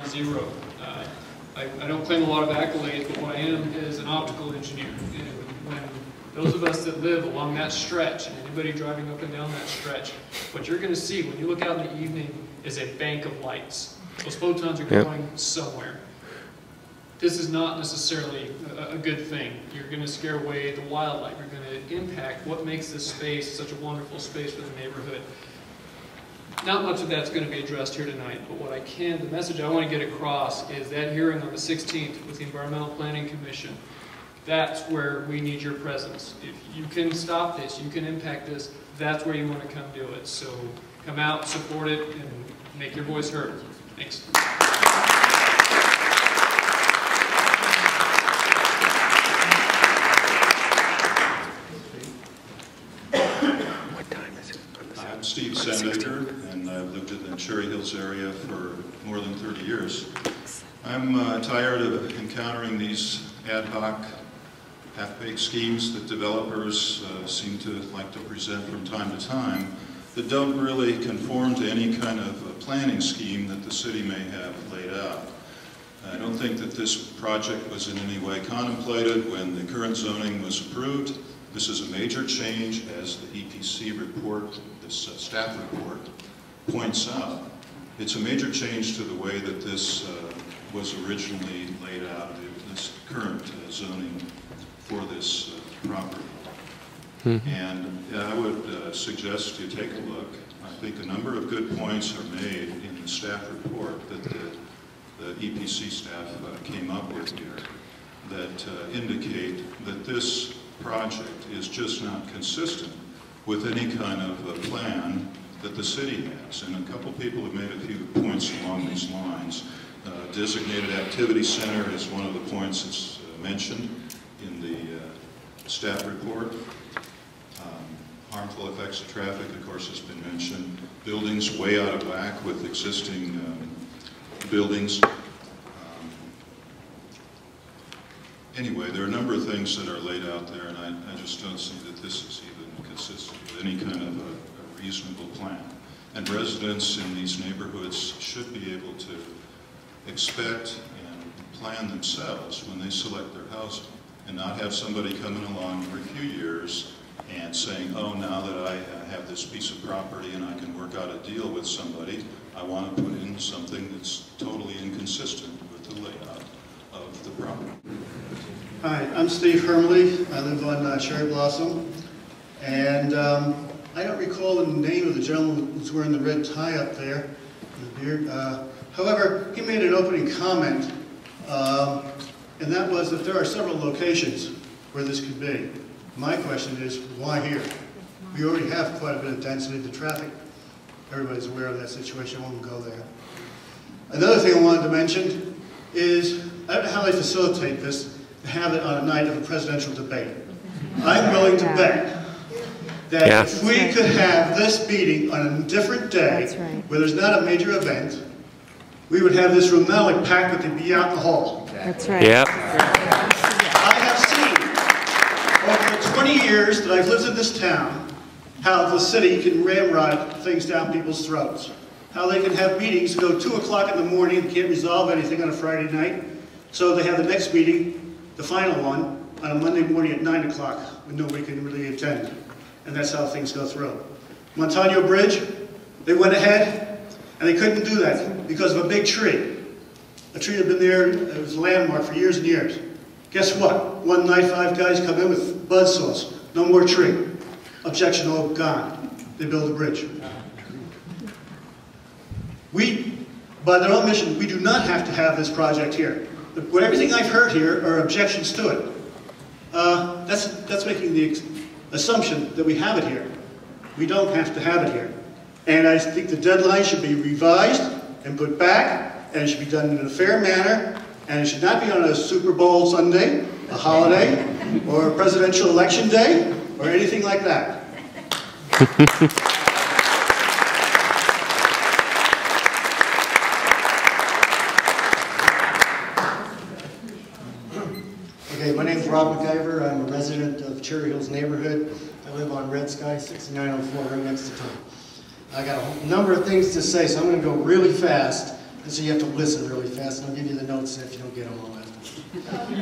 Zero. I don't claim a lot of accolades, but what I am is an optical engineer. And when those of us that live along that stretch, and anybody driving up and down that stretch, what you're going to see when you look out in the evening is a bank of lights. Those photons are going somewhere. This is not necessarily a good thing. You're going to scare away the wildlife. You're going to impact what makes this space such a wonderful space for the neighborhood. Not much of that's going to be addressed here tonight, but what I can, the message I want to get across is that hearing on the 16th with the Environmental Planning Commission, that's where we need your presence. If you can stop this, you can impact this, that's where you want to come do it. So come out, support it, and make your voice heard. Thanks. I'm Steve Sandacre, and I've lived in the Cherry Hills area for more than 30 years. I'm tired of encountering these ad hoc, half-baked schemes that developers seem to like to present from time to time that don't really conform to any kind of planning scheme that the city may have laid out. I don't think that this project was in any way contemplated when the current zoning was approved. This is a major change, as the EPC report, this staff report, points out. It's a major change to the way that this was originally laid out, this current zoning for this property. And I would suggest you take a look. I think a number of good points are made in the staff report that the EPC staff came up with here that indicate that this project is just not consistent with any kind of plan that the city has. And a couple people have made a few points along these lines. Designated activity center is one of the points that's mentioned in the staff report. Harmful effects of traffic, of course, has been mentioned. Buildings way out of whack with existing buildings. Anyway, there are a number of things that are laid out there, and I just don't see that this is even consistent with any kind of a reasonable plan. And residents in these neighborhoods should be able to expect and plan themselves when they select their housing, and not have somebody coming along for a few years and saying, oh, now that I have this piece of property and I can work out a deal with somebody, I want to put in something that's totally inconsistent with the layout of the property. Hi, I'm Steve Hermley. I live on Cherry Blossom, and I don't recall the name of the gentleman who's wearing the red tie up there, the beard. However, he made an opening comment, and that was that there are several locations where this could be. My question is, why here? We already have quite a bit of density to traffic. Everybody's aware of that situation. I won't go there. Another thing I wanted to mention is, I don't know how they facilitate this, to have it on a night of a presidential debate. I'm willing to bet that if we could have this meeting on a different day, where there's not a major event, we would have this room not only packed, but they'd be out in the hall. That's right. I have seen, over the 20 years that I've lived in this town, how the city can ramrod things down people's throats. How they can have meetings go 2 o'clock in the morning and can't resolve anything on a Friday night. So they have the next meeting, the final one, on a Monday morning at 9 o'clock when nobody can really attend. And that's how things go through. Montano Bridge, they went ahead and they couldn't do that because of a big tree. A tree had been there, it was a landmark for years and years. Guess what? One night 5 guys come in with buzzsaws. No more tree. Objection, all gone. They build a bridge. We, by their own mission, we do not have to have this project here. But everything I've heard here are objections to it. That's making the assumption that we have it here. We don't have to have it here. And I think the deadline should be revised and put back, and it should be done in a fair manner, and it should not be on a Super Bowl Sunday, a holiday, or a presidential election day, or anything like that. Okay, my name is Rob McIver. I'm a resident of Cherry Hills neighborhood. I live on Red Sky, 6904, right next to town. I got a number of things to say, so I'm going to go really fast. And so you have to listen really fast, and I'll give you the notes if you don't get them all out.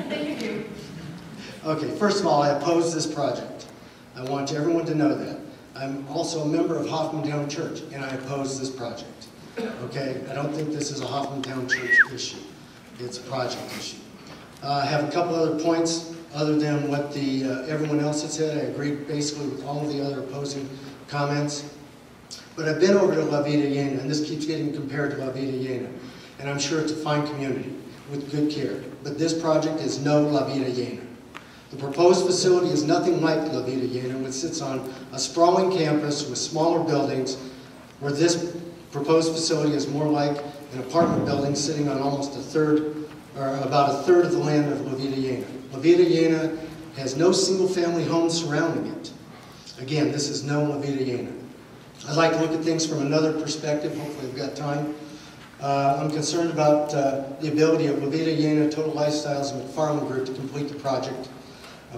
Thank you. Okay, first of all, I oppose this project. I want everyone to know that. I'm also a member of Hoffmantown Church, and I oppose this project. Okay, I don't think this is a Hoffmantown Church issue. It's a project issue. I have a couple other points other than what everyone else had said. I agree basically with all of the other opposing comments. But I've been over to La Vida Llena, and this keeps getting compared to La Vida Llena. And I'm sure it's a fine community with good care. But this project is no La Vida Llena. The proposed facility is nothing like La Vida Llena, which sits on a sprawling campus with smaller buildings, where this proposed facility is more like an apartment building sitting on almost about a third of the land of La Vida Llena. La Vida Llena has no single-family homes surrounding it. Again, this is no La Vida Llena. I'd like to look at things from another perspective. Hopefully I've got time. I'm concerned about the ability of La Vida Llena, Total Lifestyles, and McFarland Group to complete the project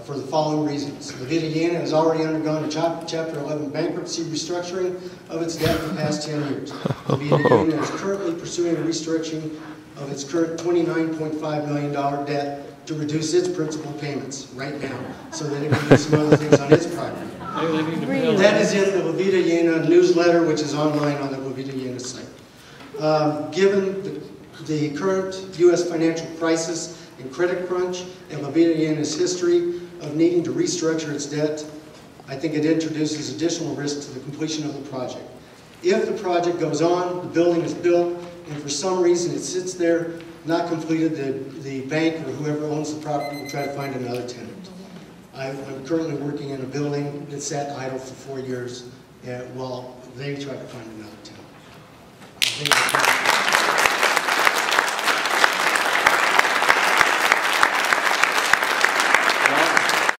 for the following reasons. La Vida Llena has already undergone a Chapter 11 bankruptcy restructuring of its debt in the past 10 years. La Vida Llena is currently pursuing a restructuring of its current $29.5 million debt to reduce its principal payments right now, so that it can do some other things on its property. That is in the La Vida Llena newsletter, which is online on the La Vida Llena site. Given the current U.S. financial crisis and credit crunch and La Vida Llena's history of needing to restructure its debt, I think it introduces additional risk to the completion of the project. If the project goes on, the building is built, and for some reason it sits there, not completed, the bank or whoever owns the property will try to find another tenant. I'm currently working in a building that sat idle for 4 years while they try to find another tenant.